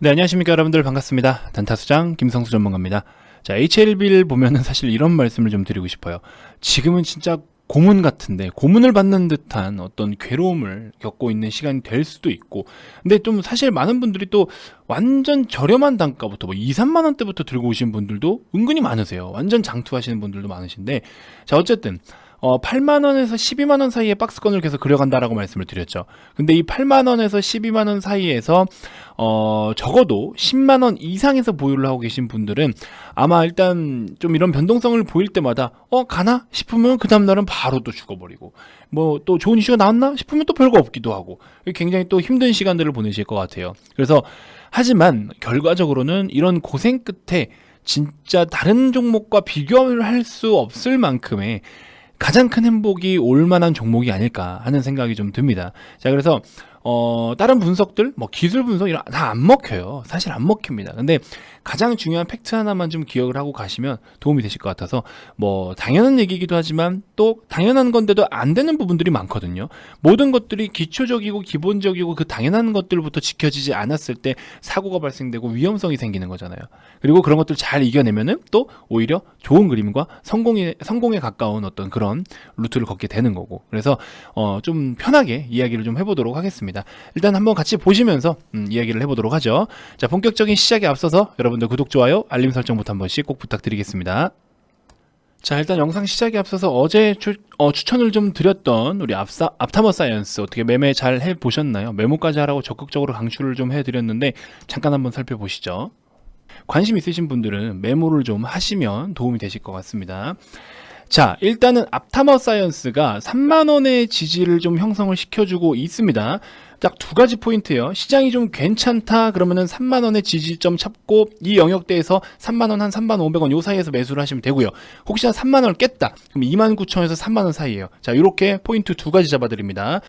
네, 안녕하십니까 여러분들, 반갑습니다. 단타수장 김성수 전문가입니다. 자, HLB를 보면은 사실 이런 말씀을 좀 드리고 싶어요. 지금은 진짜 고문 같은데, 고문을 받는 듯한 어떤 괴로움을 겪고 있는 시간이 될 수도 있고, 근데 좀 사실 많은 분들이 또 완전 저렴한 단가부터 뭐 2, 3만 원대부터 들고 오신 분들도 은근히 많으세요. 완전 장투하시는 분들도 많으신데, 자, 어쨌든 8만 원에서 12만 원 사이에 박스권을 계속 그려간다라고 말씀을 드렸죠. 근데 이 8만 원에서 12만 원 사이에서 적어도 10만 원 이상에서 보유를 하고 계신 분들은 아마 일단 좀 이런 변동성을 보일 때마다 가나 싶으면 그 다음 날은 바로 또 죽어버리고, 뭐 또 좋은 이슈가 나왔나 싶으면 또 별거 없기도 하고, 굉장히 또 힘든 시간들을 보내실 것 같아요. 그래서 하지만 결과적으로는 이런 고생 끝에 진짜 다른 종목과 비교를 할 수 없을 만큼의 가장 큰 행복이 올 만한 종목이 아닐까 하는 생각이 좀 듭니다. 자, 그래서 다른 분석들, 뭐 기술 분석 이런 다 안 먹혀요. 사실 안 먹힙니다. 근데 가장 중요한 팩트 하나만 좀 기억을 하고 가시면 도움이 되실 것 같아서, 뭐 당연한 얘기이기도 하지만 또 당연한 건데도 안 되는 부분들이 많거든요. 모든 것들이 기초적이고 기본적이고 그 당연한 것들부터 지켜지지 않았을 때 사고가 발생되고 위험성이 생기는 거잖아요. 그리고 그런 것들 잘 이겨내면은 또 오히려 좋은 그림과 성공에 가까운 어떤 그런 루트를 걷게 되는 거고. 그래서 좀 편하게 이야기를 좀 해보도록 하겠습니다. 일단 한번 같이 보시면서 이야기를 해보도록 하죠. 자, 본격적인 시작에 앞서서 여러분들 구독, 좋아요, 알림 설정부터 한 번씩 꼭 부탁드리겠습니다. 자, 일단 영상 시작에 앞서서 어제 추천을 좀 드렸던 우리 앞타머 사이언스 어떻게 매매 잘 해보셨나요? 메모까지 하라고 적극적으로 강추를 좀 해드렸는데 잠깐 한번 살펴보시죠. 관심 있으신 분들은 메모를 좀 하시면 도움이 되실 것 같습니다. 자, 일단은 앞타머 사이언스가 3만원의 지지를 좀 형성을 시켜주고 있습니다. 딱 두 가지 포인트예요. 시장이 좀 괜찮다 그러면은 3만원의 지지점 잡고 이 영역대에서 3만원 한 3,500원 요 사이에서 매수를 하시면 되고요. 혹시나 3만원을 깼다 그럼 29,000원에서 3만원 사이에요. 자, 이렇게 포인트 두 가지 잡아드립니다.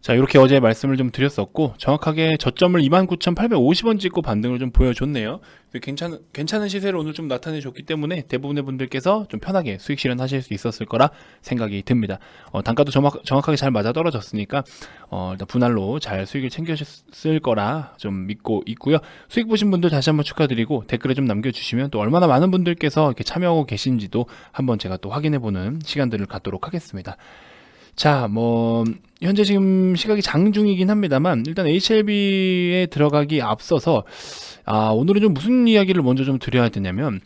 자, 이렇게 어제 말씀을 좀 드렸었고, 정확하게 저점을 29,850원 찍고 반등을 좀 보여줬네요. 괜찮은 시세를 오늘 좀 나타내줬기 때문에 대부분의 분들께서 좀 편하게 수익 실현하실 수 있었을 거라 생각이 듭니다. 단가도 정확하게 잘 맞아 떨어졌으니까 일단 분할로 잘 수익을 챙겼을 거라 좀 믿고 있고요. 수익 보신 분들 다시 한번 축하드리고 댓글에 좀 남겨주시면 또 얼마나 많은 분들께서 이렇게 참여하고 계신지도 한번 제가 또 확인해보는 시간들을 갖도록 하겠습니다. 자, 뭐 현재 지금 시각이 장중이긴 합니다만 일단 HLB에 들어가기 앞서서 오늘은 좀 무슨 이야기를 먼저 좀 드려야 되냐면,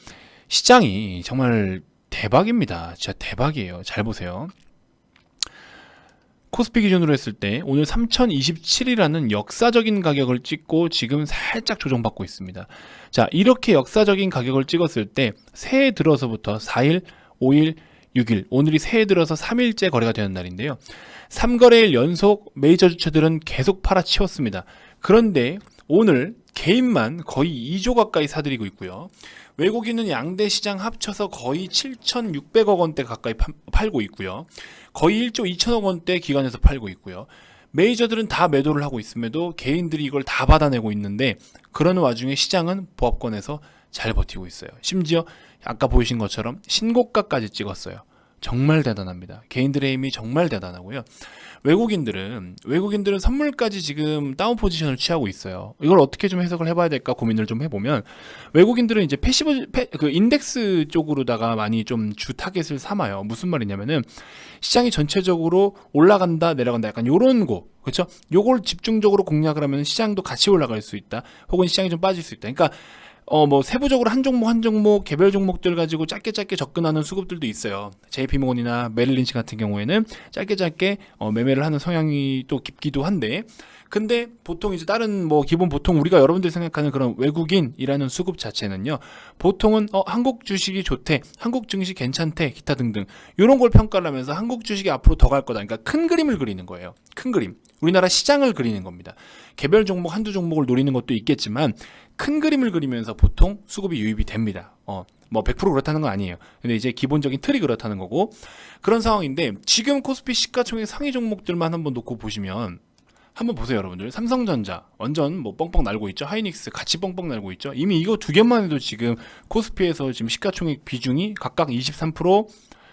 시장이 정말 대박입니다. 진짜 대박이에요. 잘 보세요. 코스피 기준으로 했을 때 오늘 3027이라는 역사적인 가격을 찍고 지금 살짝 조정받고 있습니다. 자, 이렇게 역사적인 가격을 찍었을 때 새해 들어서부터 4일, 5일, 6일, 오늘이 새해 들어서 3일째 거래가 되는 날인데요. 3거래일 연속 메이저 주체들은 계속 팔아치웠습니다. 그런데 오늘 개인만 거의 2조 가까이 사들이고 있고요. 외국인은 양대 시장 합쳐서 거의 7,600억 원대 가까이 팔고 있고요. 거의 1조 2천억 원대 기관에서 팔고 있고요. 메이저들은 다 매도를 하고 있음에도 개인들이 이걸 다 받아내고 있는데, 그런 와중에 시장은 보합권에서 잘 버티고 있어요. 심지어 아까 보이신 것처럼 신고가까지 찍었어요. 정말 대단합니다. 개인들의 힘이 정말 대단하고요. 외국인들은 선물까지 지금 다운 포지션을 취하고 있어요. 이걸 어떻게 좀 해석을 해봐야 될까 고민을 좀 해보면, 외국인들은 이제 그 인덱스 쪽으로다가 많이 좀 주 타겟을 삼아요. 무슨 말이냐면은 시장이 전체적으로 올라간다 내려간다 약간 요런 거, 그렇죠? 요걸 집중적으로 공략을 하면 시장도 같이 올라갈 수 있다, 혹은 시장이 좀 빠질 수 있다. 그러니까 뭐 세부적으로 한 종목 개별 종목들 가지고 짧게 접근하는 수급들도 있어요. JP모건이나 메릴린치 같은 경우에는 짧게 매매를 하는 성향이 또 깊기도 한데, 근데 보통 이제 다른 뭐 기본 보통 우리가 여러분들이 생각하는 그런 외국인이라는 수급 자체는요, 보통은 한국 주식이 좋대, 한국 증시 괜찮대, 기타 등등 이런 걸 평가를 하면서 한국 주식이 앞으로 더 갈 거다, 그러니까 큰 그림을 그리는 거예요. 큰 그림, 우리나라 시장을 그리는 겁니다. 개별 종목 한두 종목을 노리는 것도 있겠지만 큰 그림을 그리면서 보통 수급이 유입이 됩니다. 뭐 100% 그렇다는 건 아니에요. 근데 이제 기본적인 틀이 그렇다는 거고, 그런 상황인데 지금 코스피 시가총액 상위 종목들만 한번 놓고 보시면, 한번 보세요 여러분들. 삼성전자 완전 뭐 뻥뻥 날고 있죠. 하이닉스 같이 뻥뻥 날고 있죠. 이미 이거 두 개만 해도 지금 코스피에서 지금 시가총액 비중이 각각 23%,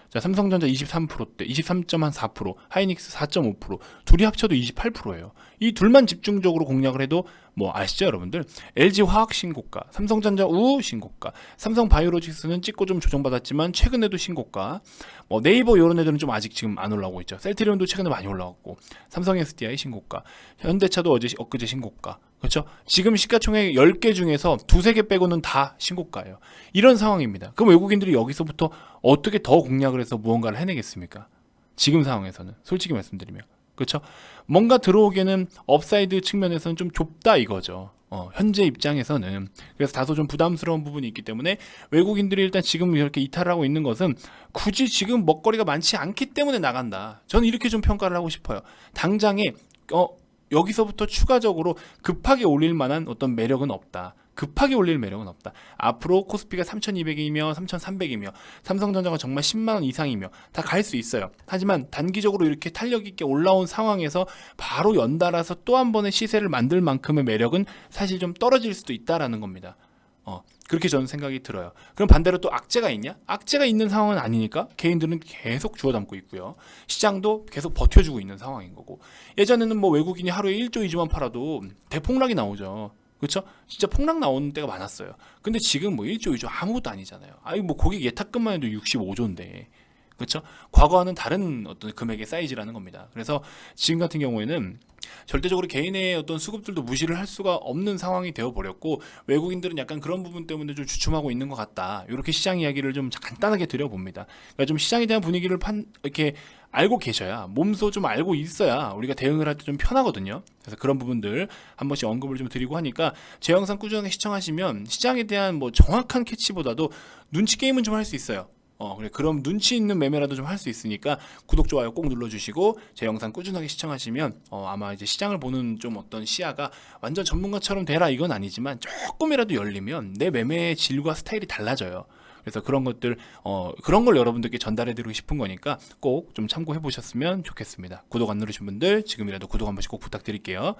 자, 삼성전자 23%대, 23.4%, 하이닉스 4.5%, 둘이 합쳐도 28%예요. 이 둘만 집중적으로 공략을 해도 뭐 아시죠, 여러분들? LG 화학 신고가, 삼성전자 우 신고가, 삼성 바이오로직스는 찍고 좀 조정받았지만 최근에도 신고가, 뭐 네이버 이런 애들은 좀 아직 지금 안 올라오고 있죠. 셀트리온도 최근에 많이 올라왔고, 삼성 SDI 신고가, 현대차도 엊그제 신고가. 그렇죠? 지금 시가총액 10개 중에서 두세 개 빼고는 다 신고가예요. 이런 상황입니다. 그럼 외국인들이 여기서부터 어떻게 더 공략을 해서 무언가를 해내겠습니까? 지금 상황에서는 솔직히 말씀드리면. 그렇죠? 뭔가 들어오기에는 업사이드 측면에서는 좀 좁다 이거죠. 현재 입장에서는. 그래서 다소 좀 부담스러운 부분이 있기 때문에 외국인들이 일단 지금 이렇게 이탈을 하고 있는 것은 굳이 지금 먹거리가 많지 않기 때문에 나간다. 저는 이렇게 좀 평가를 하고 싶어요. 당장에 여기서부터 추가적으로 급하게 올릴 만한 어떤 매력은 없다. 급하게 올릴 매력은 없다. 앞으로 코스피가 3200이며 3300이며 삼성전자가 정말 10만원 이상이며 다 갈 수 있어요. 하지만 단기적으로 이렇게 탄력 있게 올라온 상황에서 바로 연달아서 또 한 번의 시세를 만들 만큼의 매력은 사실 좀 떨어질 수도 있다라는 겁니다. 그렇게 저는 생각이 들어요. 그럼 반대로 또 악재가 있냐? 악재가 있는 상황은 아니니까 개인들은 계속 주워 담고 있고요. 시장도 계속 버텨주고 있는 상황인 거고. 예전에는 뭐 외국인이 하루에 1조 2조만 팔아도 대폭락이 나오죠. 그렇죠? 진짜 폭락 나오는 때가 많았어요. 근데 지금 뭐 1조 2조 아무것도 아니잖아요. 아니 뭐 고객 예탁금만 해도 65조인데. 그렇죠? 과거와는 다른 어떤 금액의 사이즈라는 겁니다. 그래서 지금 같은 경우에는 절대적으로 개인의 어떤 수급들도 무시를 할 수가 없는 상황이 되어버렸고 외국인들은 약간 그런 부분 때문에 좀 주춤하고 있는 것 같다. 이렇게 시장 이야기를 좀 간단하게 드려봅니다. 그러니까 좀 시장에 대한 분위기를 이렇게 알고 계셔야 몸소 좀 알고 있어야 우리가 대응을 할 때 좀 편하거든요. 그래서 그런 부분들 한 번씩 언급을 좀 드리고 하니까 제 영상 꾸준하게 시청하시면 시장에 대한 뭐 정확한 캐치보다도 눈치 게임은 좀 할 수 있어요. 그래, 그럼 눈치 있는 매매라도 좀 할 수 있으니까 구독, 좋아요 꼭 눌러주시고 제 영상 꾸준하게 시청하시면 아마 이제 시장을 보는 좀 어떤 시야가 완전 전문가처럼 되라 이건 아니지만 조금이라도 열리면 내 매매의 질과 스타일이 달라져요. 그래서 그런 것들, 그런 걸 여러분들께 전달해드리고 싶은 거니까 꼭 좀 참고해 보셨으면 좋겠습니다. 구독 안 누르신 분들 지금이라도 구독 한 번씩 꼭 부탁드릴게요.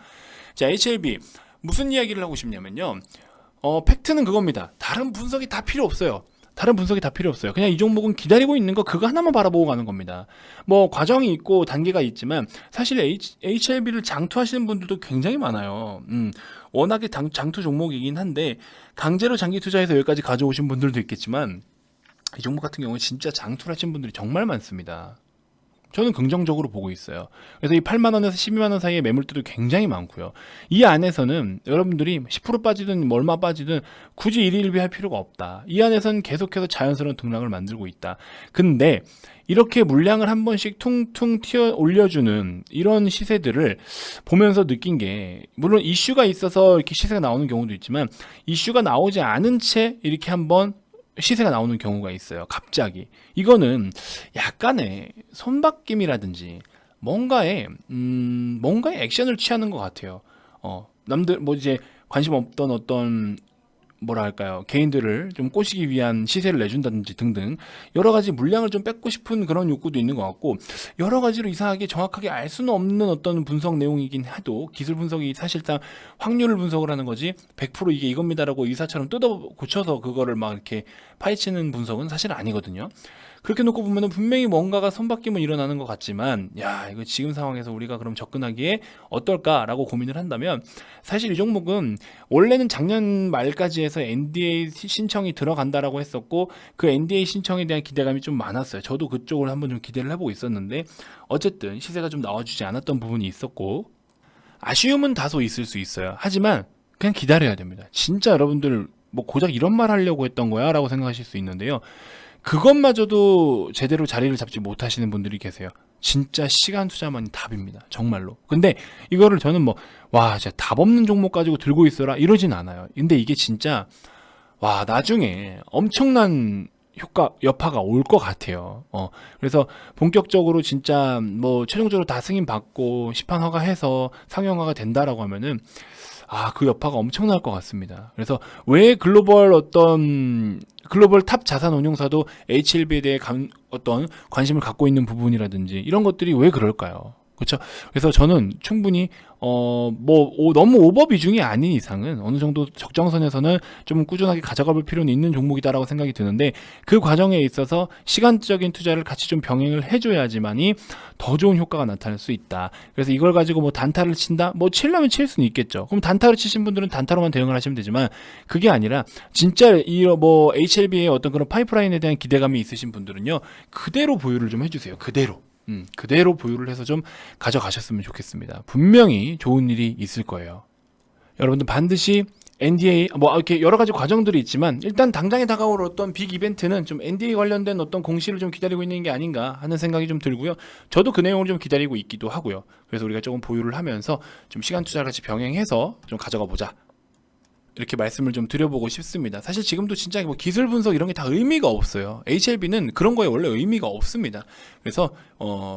자, HLB 무슨 이야기를 하고 싶냐면요. 팩트는 그겁니다. 다른 분석이 다 필요 없어요. 그냥 이 종목은 기다리고 있는 거 그거 하나만 바라보고 가는 겁니다. 뭐 과정이 있고 단계가 있지만 사실 HLB를 장투하시는 분들도 굉장히 많아요. 워낙에 장투 종목이긴 한데 강제로 장기 투자해서 여기까지 가져오신 분들도 있겠지만 이 종목 같은 경우는 진짜 장투를 하신 분들이 정말 많습니다. 저는 긍정적으로 보고 있어요. 그래서 이 8만원에서 12만원 사이의 매물들도 굉장히 많고요. 이 안에서는 여러분들이 10% 빠지든 뭐 얼마 빠지든 굳이 일일비 할 필요가 없다. 이 안에서는 계속해서 자연스러운 등락을 만들고 있다. 근데 이렇게 물량을 한 번씩 퉁퉁 튀어 올려주는 이런 시세들을 보면서 느낀 게 물론 이슈가 있어서 이렇게 시세가 나오는 경우도 있지만 이슈가 나오지 않은 채 이렇게 한번 시세가 나오는 경우가 있어요. 갑자기. 이거는 약간의 손바뀜이라든지 뭔가의 액션을 취하는 것 같아요. 남들 뭐 이제 관심 없던 어떤 뭐라 할까요? 개인들을 좀 꼬시기 위한 시세를 내준다든지 등등 여러 가지 물량을 좀 뺏고 싶은 그런 욕구도 있는 것 같고 여러 가지로 이상하게 정확하게 알 수는 없는 어떤 분석 내용이긴 해도 기술 분석이 사실상 확률을 분석을 하는 거지 100% 이게 이겁니다라고 의사처럼 뜯어 고쳐서 그거를 막 이렇게 파헤치는 분석은 사실 아니거든요. 그렇게 놓고 보면은 분명히 뭔가가 손바뀜은 일어나는 것 같지만 야 이거 지금 상황에서 우리가 그럼 접근하기에 어떨까라고 고민을 한다면 사실 이 종목은 원래는 작년 말까지 해서 NDA 신청이 들어간다라고 했었고 그 NDA 신청에 대한 기대감이 좀 많았어요. 저도 그쪽을 한번 좀 기대를 해보고 있었는데 어쨌든 시세가 좀 나와주지 않았던 부분이 있었고 아쉬움은 다소 있을 수 있어요. 하지만 그냥 기다려야 됩니다. 진짜 여러분들 뭐 고작 이런 말 하려고 했던 거야 라고 생각하실 수 있는데요. 그것마저도 제대로 자리를 잡지 못하시는 분들이 계세요. 진짜 시간 투자만이 답입니다. 정말로. 근데 이거를 저는 진짜 답 없는 종목 가지고 들고 있어라 이러진 않아요. 근데 이게 진짜 나중에 엄청난 여파가 올 것 같아요. 그래서 본격적으로 진짜 최종적으로 다 승인 받고 시판 허가해서 상용화가 된다라고 하면은 그 여파가 엄청날 것 같습니다. 그래서 왜 글로벌 탑 자산 운용사도 HLB에 대해 어떤 관심을 갖고 있는 부분이라든지 이런 것들이 왜 그럴까요? 그렇죠. 그래서 저는 충분히 너무 오버 비중이 아닌 이상은 어느 정도 적정선에서는 좀 꾸준하게 가져가 볼 필요는 있는 종목이다라고 생각이 드는데, 그 과정에 있어서 시간적인 투자를 같이 좀 병행을 해줘야지만이 더 좋은 효과가 나타날 수 있다. 그래서 이걸 가지고 뭐 단타를 친다? 뭐 치려면 칠 수는 있겠죠. 그럼 단타를 치신 분들은 단타로만 대응을 하시면 되지만, 그게 아니라 진짜 이 뭐 HLB의 어떤 그런 파이프라인에 대한 기대감이 있으신 분들은요, 그대로 보유를 좀 해주세요. 그대로 보유를 해서 좀 가져가셨으면 좋겠습니다. 분명히 좋은 일이 있을 거예요. 여러분들 반드시 NDA 뭐 이렇게 여러 가지 과정들이 있지만, 일단 당장에 다가올 어떤 빅 이벤트는 좀 NDA 관련된 어떤 공시를 좀 기다리고 있는 게 아닌가 하는 생각이 좀 들고요. 저도 그 내용을 좀 기다리고 있기도 하고요. 그래서 우리가 조금 보유를 하면서 좀 시간 투자를 같이 병행해서 좀 가져가 보자, 이렇게 말씀을 좀 드려보고 싶습니다. 사실 지금도 진짜 뭐 기술 분석 이런 게 다 의미가 없어요. HLB는 그런 거에 원래 의미가 없습니다. 그래서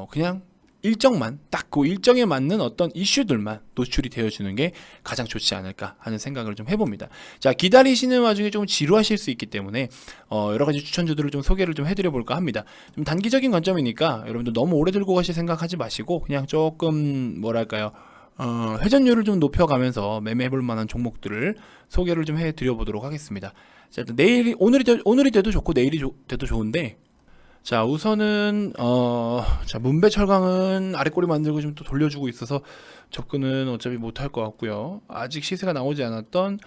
그냥 일정만 딱 그 일정에 맞는 어떤 이슈들만 노출이 되어주는 게 가장 좋지 않을까 하는 생각을 좀 해봅니다. 자, 기다리시는 와중에 좀 지루하실 수 있기 때문에 여러 가지 추천주들을 좀 소개를 좀 해드려볼까 합니다. 좀 단기적인 관점이니까 여러분들 너무 오래 들고 가실 생각하지 마시고, 그냥 조금 뭐랄까요, 회전율을 좀 높여가면서 매매해볼 만한 종목들을 소개를 좀 해드려보도록 하겠습니다. 자, 일단 오늘이 돼도 좋고 내일이 돼도 좋은데, 자, 우선은 자, 문배철강은 아래꼬리 만들고 좀 또 돌려주고 있어서 접근은 어차피 못할 것 같고요. 아직 시세가 나오지 않았던,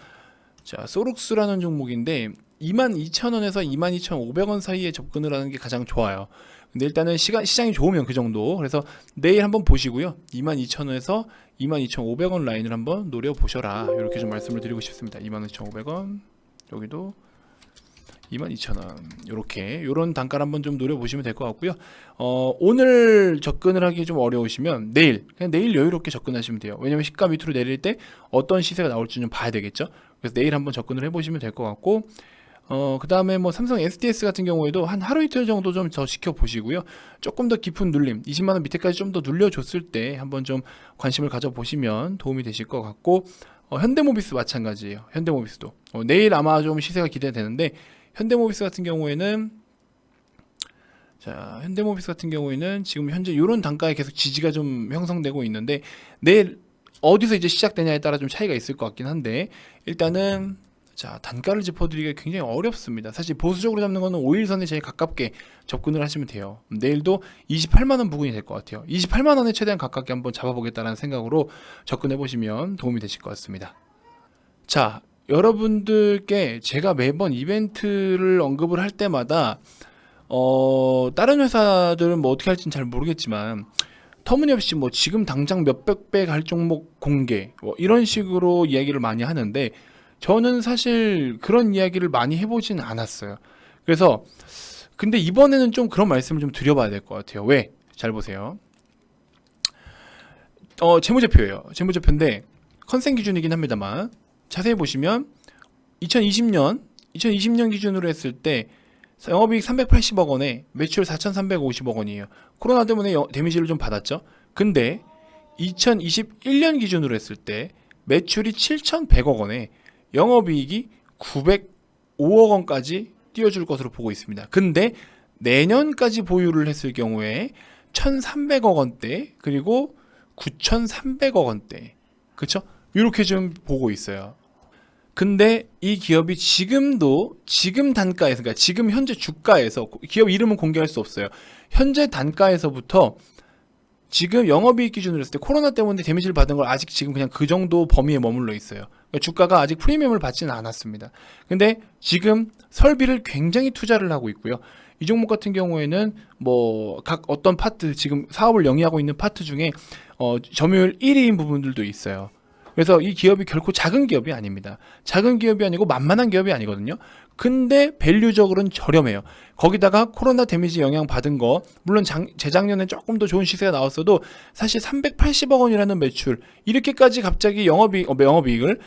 자, 소룩스라는 종목인데 22,000원에서 22,500원 사이에 접근을 하는 게 가장 좋아요. 근데 일단은 시장이 좋으면 그 정도. 그래서 내일 한번 보시고요. 22,000원에서 22,500원 라인을 한번 노려보셔라, 이렇게 좀 말씀을 드리고 싶습니다. 22,500원, 여기도 22,000원, 요런 단가를 한번 좀 노려보시면 될 것 같고요. 오늘 접근을 하기 좀 어려우시면 그냥 내일 여유롭게 접근하시면 돼요. 왜냐면 시가 밑으로 내릴 때 어떤 시세가 나올지 좀 봐야 되겠죠. 그래서 내일 한번 접근을 해보시면 될 것 같고, 그 다음에 뭐 삼성 SDS 같은 경우에도 한 하루 이틀 정도 좀 더 지켜보시고요. 조금 더 깊은 눌림, 20만원 밑에까지 좀 더 눌려줬을 때 한번 좀 관심을 가져보시면 도움이 되실 것 같고, 현대모비스 마찬가지예요. 현대모비스도 내일 아마 좀 시세가 기대되는데, 현대모비스 같은 경우에는 지금 현재 이런 단가에 계속 지지가 좀 형성되고 있는데, 내일 어디서 이제 시작되냐에 따라 좀 차이가 있을 것 같긴 한데, 일단은 자, 단가를 짚어드리기가 굉장히 어렵습니다. 사실 보수적으로 잡는 거는 5일선에 제일 가깝게 접근을 하시면 돼요. 내일도 28만원 부근이 될 것 같아요. 28만원에 최대한 가깝게 한번 잡아보겠다는 생각으로 접근해 보시면 도움이 되실 것 같습니다. 자, 여러분들께 제가 매번 이벤트를 언급을 할 때마다 다른 회사들은 뭐 어떻게 할지는 잘 모르겠지만, 터무니없이 뭐 지금 당장 몇백 배 갈 종목 공개 뭐 이런 식으로 이야기를 많이 하는데, 저는 사실 그런 이야기를 많이 해보진 않았어요. 그래서 근데 이번에는 좀 그런 말씀을 좀 드려봐야 될 것 같아요. 왜? 잘 보세요. 재무제표예요. 재무제표인데 컨센 기준이긴 합니다만, 자세히 보시면 2020년 기준으로 했을 때 영업이익 380억 원에 매출 4,350억 원이에요. 코로나 때문에 데미지를 좀 받았죠. 근데 2021년 기준으로 했을 때 매출이 7,100억 원에 영업이익이 905억 원까지 띄워줄 것으로 보고 있습니다. 근데 내년까지 보유를 했을 경우에 1,300억 원대 그리고 9,300억 원대, 그쵸? 이렇게 좀 보고 있어요. 근데 이 기업이 지금 단가에서, 그러니까 지금 현재 주가에서, 기업 이름은 공개할 수 없어요. 현재 단가에서부터 지금 영업이익 기준으로 했을 때 코로나 때문에 데미지를 받은 걸 아직 지금 그냥 그 정도 범위에 머물러 있어요. 그러니까 주가가 아직 프리미엄을 받지는 않았습니다. 근데 지금 설비를 굉장히 투자를 하고 있고요. 이 종목 같은 경우에는 뭐 각 어떤 파트, 지금 사업을 영위하고 있는 파트 중에 점유율 1위인 부분들도 있어요. 그래서 이 기업이 결코 작은 기업이 아닙니다. 작은 기업이 아니고 만만한 기업이 아니거든요. 근데 밸류적으로는 저렴해요. 거기다가 코로나 데미지 영향 받은 거, 물론 재작년에 조금 더 좋은 시세가 나왔어도 사실 380억 원이라는 매출, 이렇게까지 갑자기 영업이익을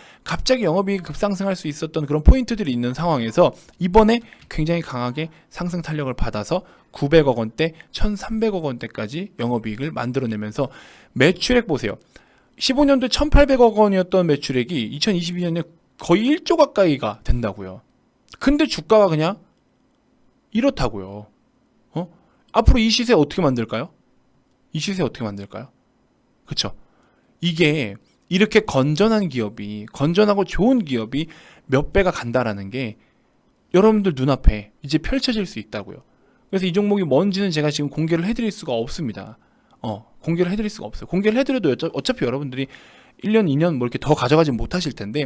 급상승할 수 있었던 그런 포인트들이 있는 상황에서 이번에 굉장히 강하게 상승 탄력을 받아서 900억 원대, 1,300억 원대까지 영업이익을 만들어내면서, 매출액 보세요. 15년도에 1,800억 원이었던 매출액이 2022년에 거의 1조 가까이가 된다고요. 근데 주가가 그냥 이렇다고요. 앞으로 이 시세 어떻게 만들까요? 그쵸? 이게 이렇게 건전한 기업이, 건전하고 좋은 기업이 몇 배가 간다라는 게 여러분들 눈앞에 이제 펼쳐질 수 있다고요. 그래서 이 종목이 뭔지는 제가 지금 공개를 해드릴 수가 없습니다. 공개를 해드릴 수가 없어요. 공개를 해드려도 어차피 여러분들이 1년, 2년 뭐 이렇게 더 가져가지 못하실 텐데,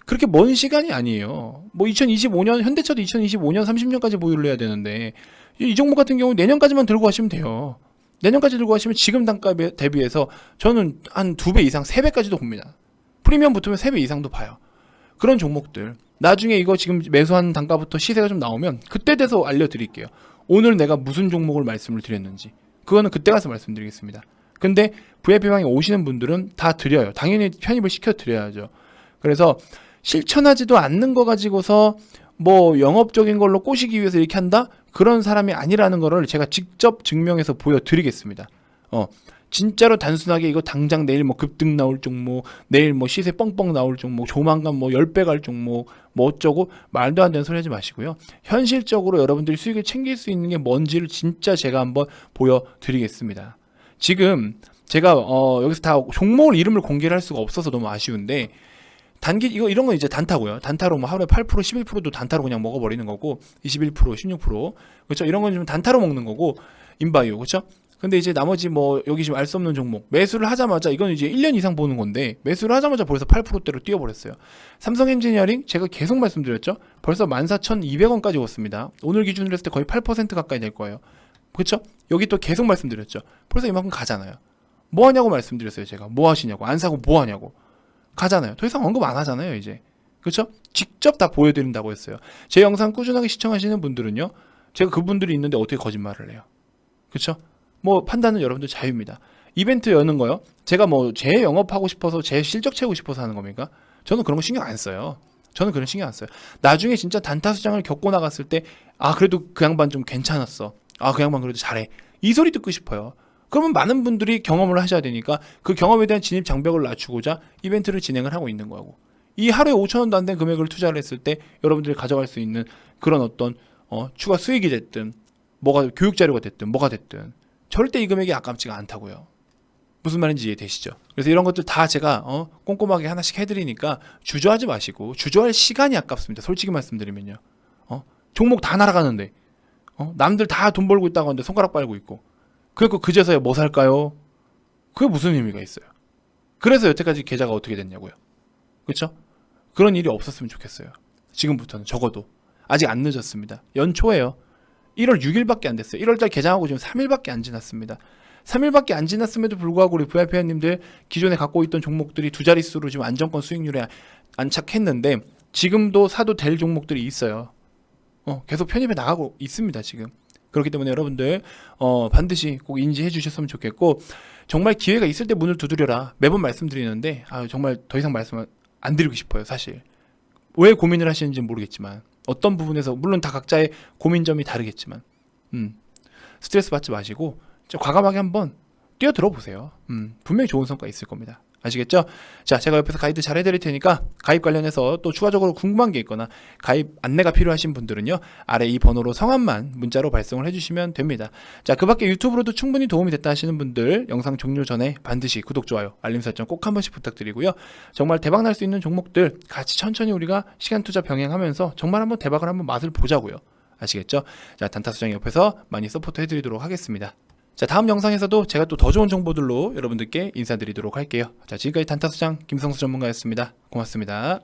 그렇게 먼 시간이 아니에요. 뭐 2025년, 현대차도 2025년, 30년까지 보유를 해야 되는데, 이 종목 같은 경우 내년까지만 들고 가시면 돼요. 내년까지 들고 가시면 지금 단가 대비해서 저는 한 2배 이상, 3배까지도 봅니다. 프리미엄 붙으면 3배 이상도 봐요. 그런 종목들, 나중에 이거 지금 매수한 단가부터 시세가 좀 나오면 그때 돼서 알려드릴게요. 오늘 내가 무슨 종목을 말씀을 드렸는지 그거는 그때 가서 말씀드리겠습니다. 근데 VIP방에 오시는 분들은 다 드려요. 당연히 편입을 시켜드려야죠. 그래서 실천하지도 않는 거 가지고서 뭐 영업적인 걸로 꼬시기 위해서 이렇게 한다? 그런 사람이 아니라는 거를 제가 직접 증명해서 보여드리겠습니다. 진짜로 단순하게 이거 당장 내일 뭐 급등 나올 종목, 내일 뭐 시세 뻥뻥 나올 종목, 조만간 뭐 10배 갈 종목, 뭐 어쩌고 말도 안 되는 소리 하지 마시고요. 현실적으로 여러분들이 수익을 챙길 수 있는 게 뭔지를 진짜 제가 한번 보여드리겠습니다. 지금 제가 여기서 다 종목을 이름을 공개를 할 수가 없어서 너무 아쉬운데, 단기 이런 건 이제 단타고요. 단타로 뭐 하루에 8%, 11%도 단타로 그냥 먹어버리는 거고, 21%, 16% 그렇죠. 이런 건 좀 단타로 먹는 거고, 인바이오 그렇죠. 근데 이제 나머지 뭐 여기 지금 알 수 없는 종목 매수를 하자마자, 이건 이제 1년 이상 보는 건데 매수를 하자마자 벌써 8%대로 뛰어버렸어요. 삼성 엔지니어링 제가 계속 말씀드렸죠. 벌써 14,200원까지 왔습니다. 오늘 기준으로 했을 때 거의 8% 가까이 될 거예요. 그렇죠? 여기 또 계속 말씀드렸죠. 벌써 이만큼 가잖아요. 뭐 하냐고 말씀드렸어요. 제가 뭐 하시냐고, 안 사고 뭐 하냐고. 가잖아요. 더 이상 언급 안 하잖아요 이제. 그렇죠? 직접 다 보여드린다고 했어요. 제 영상 꾸준하게 시청하시는 분들은요, 제가 그분들이 있는데 어떻게 거짓말을 해요. 그렇죠? 뭐 판단은 여러분들 자유입니다. 이벤트 여는 거요, 제가 뭐 제 영업하고 싶어서 제 실적 채우고 싶어서 하는 겁니까? 저는 그런 거 신경 안 써요. 저는 그런 신경 안 써요. 나중에 진짜 단타 수장을 겪고 나갔을 때, 아 그래도 그 양반 좀 괜찮았어, 아 그 양반 그래도 잘해, 이 소리 듣고 싶어요. 그러면 많은 분들이 경험을 하셔야 되니까 그 경험에 대한 진입 장벽을 낮추고자 이벤트를 진행을 하고 있는 거고, 이 하루에 5,000원도 안 된 금액을 투자를 했을 때 여러분들이 가져갈 수 있는 그런 어떤 추가 수익이 됐든 뭐가 교육 자료가 됐든 뭐가 됐든 절대 이 금액이 아깝지가 않다고요. 무슨 말인지 이해되시죠? 그래서 이런 것들 다 제가 꼼꼼하게 하나씩 해드리니까 주저하지 마시고, 주저할 시간이 아깝습니다. 솔직히 말씀드리면요. 종목 다 날아가는데, 남들 다 돈 벌고 있다고 하는데 손가락 빨고 있고, 그리고 그제서야 뭐 살까요? 그게 무슨 의미가 있어요? 그래서 여태까지 계좌가 어떻게 됐냐고요. 그렇죠? 그런 일이 없었으면 좋겠어요. 지금부터는 적어도. 아직 안 늦었습니다. 연초예요. 1월 6일밖에 안 됐어요. 1월달 개장하고 지금 3일밖에 안 지났습니다. 3일밖에 안 지났음에도 불구하고 우리 VIP님들 기존에 갖고 있던 종목들이 두 자릿수로 지금 안정권 수익률에 안착했는데, 지금도 사도 될 종목들이 있어요. 계속 편입해 나가고 있습니다 지금. 그렇기 때문에 여러분들 반드시 꼭 인지해 주셨으면 좋겠고, 정말 기회가 있을 때 문을 두드려라 매번 말씀드리는데, 정말 더 이상 말씀 안 드리고 싶어요. 사실 왜 고민을 하시는지는 모르겠지만, 어떤 부분에서 물론 다 각자의 고민점이 다르겠지만 스트레스 받지 마시고 과감하게 한번 뛰어들어 보세요. 분명히 좋은 성과 있을 겁니다. 아시겠죠? 자, 제가 옆에서 가이드 잘 해드릴 테니까 가입 관련해서 또 추가적으로 궁금한 게 있거나 가입 안내가 필요하신 분들은요, 아래 이 번호로 성함만 문자로 발송을 해주시면 됩니다. 자, 그 밖에 유튜브로도 충분히 도움이 됐다 하시는 분들, 영상 종료 전에 반드시 구독, 좋아요, 알림 설정 꼭 한 번씩 부탁드리고요. 정말 대박 날 수 있는 종목들 같이 천천히 우리가 시간 투자 병행하면서 정말 한번 대박을 한번 맛을 보자고요. 아시겠죠? 자, 단타수장 옆에서 많이 서포트 해드리도록 하겠습니다. 자, 다음 영상에서도 제가 또 더 좋은 정보들로 여러분들께 인사드리도록 할게요. 자, 지금까지 단타수장 김성수 전문가였습니다. 고맙습니다.